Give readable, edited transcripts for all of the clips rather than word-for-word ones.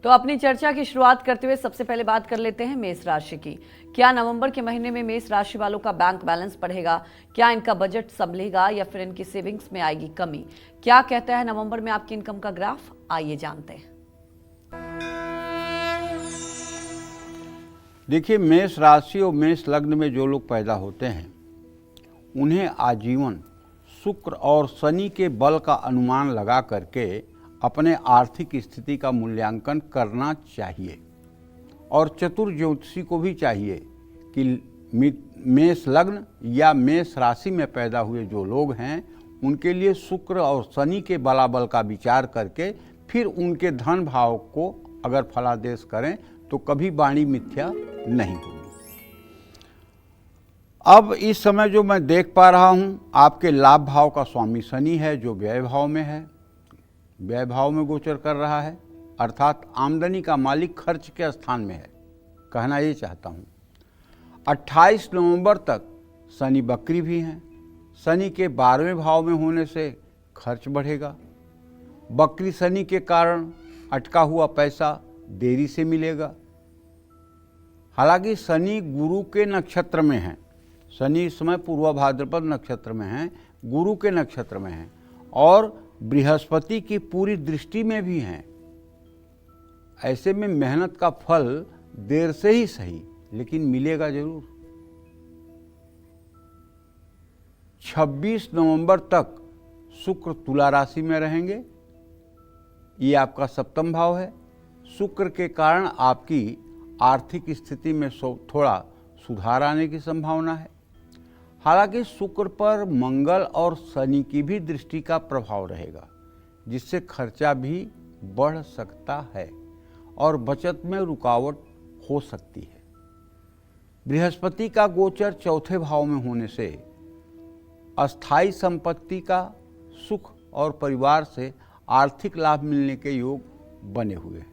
तो अपनी चर्चा की शुरुआत करते हुए सबसे पहले बात कर लेते हैं मेष राशि की। क्या नवंबर के महीने में मेष राशि वालों का बैंक बैलेंस बढ़ेगा? क्या इनका बजट संभलेगा या फिर इनकी सेविंग्स में आएगी कमी? क्या कहता है नवंबर में आपकी इनकम का ग्राफ? आइए जानते हैं। देखिए, मेष राशि और मेष लग्न में जो लोग पैदा होते हैं उन्हें आजीवन शुक्र और शनि के बल का अनुमान लगा करके अपने आर्थिक स्थिति का मूल्यांकन करना चाहिए। और चतुर ज्योतिषी को भी चाहिए कि मेष लग्न या मेष राशि में पैदा हुए जो लोग हैं उनके लिए शुक्र और शनि के बलाबल का विचार करके फिर उनके धन भाव को अगर फलादेश करें तो कभी वाणी मिथ्या नहीं होगी। अब इस समय जो मैं देख पा रहा हूं, आपके लाभ भाव का स्वामी शनि है जो व्यय भाव में है, व्यय भाव में गोचर कर रहा है, अर्थात आमदनी का मालिक खर्च के स्थान में है। कहना ये चाहता हूं 28 नवंबर तक शनि बकरी भी हैं। शनि के 12वें भाव में होने से खर्च बढ़ेगा। बकरी शनि के कारण अटका हुआ पैसा देरी से मिलेगा। हालांकि शनि गुरु के नक्षत्र में है, शनि इस समय पूर्वा भाद्रपद नक्षत्र में है, गुरु के नक्षत्र में है और बृहस्पति की पूरी दृष्टि में भी हैं। ऐसे में मेहनत का फल देर से ही सही लेकिन मिलेगा जरूर। 26 नवंबर तक शुक्र तुला राशि में रहेंगे। ये आपका सप्तम भाव है। शुक्र के कारण आपकी आर्थिक स्थिति में थोड़ा सुधार आने की संभावना है। हालांकि शुक्र पर मंगल और शनि की भी दृष्टि का प्रभाव रहेगा जिससे खर्चा भी बढ़ सकता है और बचत में रुकावट हो सकती है। बृहस्पति का गोचर चौथे भाव में होने से अस्थाई संपत्ति का सुख और परिवार से आर्थिक लाभ मिलने के योग बने हुए हैं।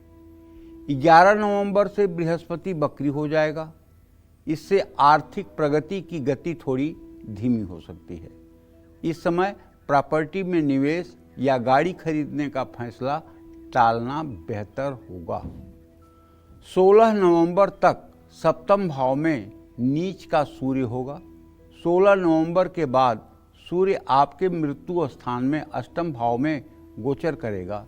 11 नवंबर से बृहस्पति बकरी हो जाएगा। इससे आर्थिक प्रगति की गति थोड़ी धीमी हो सकती है। इस समय प्रॉपर्टी में निवेश या गाड़ी खरीदने का फैसला टालना बेहतर होगा। 16 नवंबर तक सप्तम भाव में नीच का सूर्य होगा। 16 नवंबर के बाद सूर्य आपके मृत्यु स्थान में अष्टम भाव में गोचर करेगा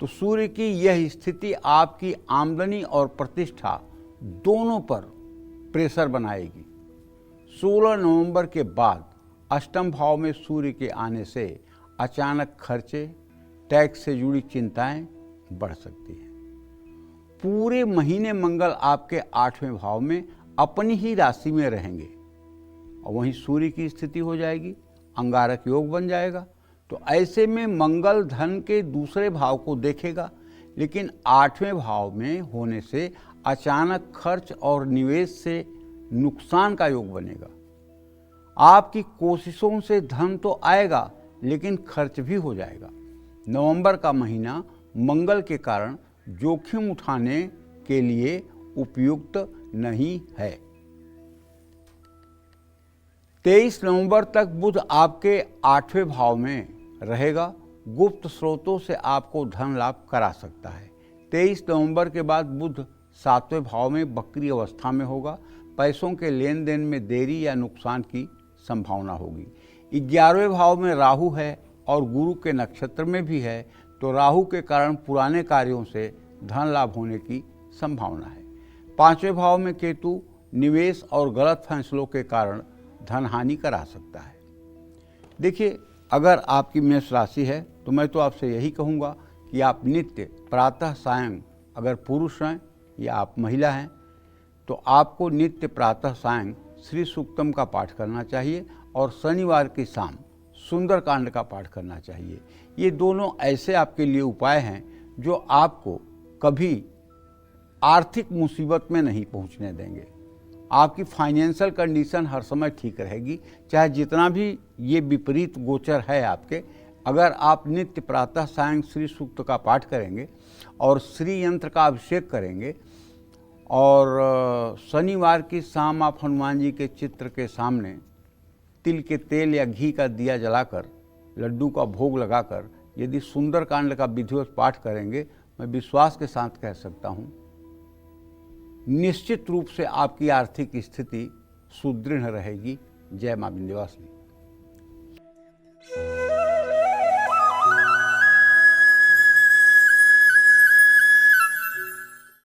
तो सूर्य की यह स्थिति आपकी आमदनी और प्रतिष्ठा दोनों पर प्रेशर बनाएगी। 16 नवंबर के बाद अष्टम भाव में सूर्य के आने से अचानक खर्चे, टैक्स से जुड़ी चिंताएं बढ़ सकती हैं। पूरे महीने मंगल आपके 8वें भाव में अपनी ही राशि में रहेंगे और वहीं सूर्य की स्थिति हो जाएगी, अंगारक योग बन जाएगा। तो ऐसे में मंगल धन के दूसरे भाव को देखेगा लेकिन 8वें भाव में होने से अचानक खर्च और निवेश से नुकसान का योग बनेगा। आपकी कोशिशों से धन तो आएगा लेकिन खर्च भी हो जाएगा। नवंबर का महीना मंगल के कारण जोखिम उठाने के लिए उपयुक्त नहीं है। 23 नवंबर तक बुध आपके 8वें भाव में रहेगा। गुप्त स्रोतों से आपको धन लाभ करा सकता है। 23 नवंबर के बाद बुध 7वें भाव में बकरी अवस्था में होगा। पैसों के लेन देन में देरी या नुकसान की संभावना होगी। 11वें भाव में राहु है और गुरु के नक्षत्र में भी है तो राहु के कारण पुराने कार्यों से धन लाभ होने की संभावना है। 5वें भाव में केतु निवेश और गलत फैसलों के कारण धन हानि करा सकता है। देखिए, अगर आपकी मेष राशि है तो मैं तो आपसे यही कहूँगा कि आप नित्य प्रातः सायं, अगर पुरुष हैं या आप महिला हैं तो आपको नित्य प्रातः सायं श्री सूक्तम का पाठ करना चाहिए और शनिवार की शाम सुंदरकांड का पाठ करना चाहिए। ये दोनों ऐसे आपके लिए उपाय हैं जो आपको कभी आर्थिक मुसीबत में नहीं पहुंचने देंगे। आपकी फाइनेंशियल कंडीशन हर समय ठीक रहेगी, चाहे जितना भी ये विपरीत गोचर है आपके। अगर आप नित्य प्रातः सायं श्री सूक्त का पाठ करेंगे और श्री यंत्र का अभिषेक करेंगे और शनिवार की शाम आप हनुमान जी के चित्र के सामने तिल के तेल या घी का दिया जलाकर लड्डू का भोग लगाकर यदि सुंदरकांड का विधिवत पाठ करेंगे मैं विश्वास के साथ कह सकता हूँ, निश्चित रूप से आपकी आर्थिक स्थिति सुदृढ़ रहेगी। जय मां विंध्यवासिनी।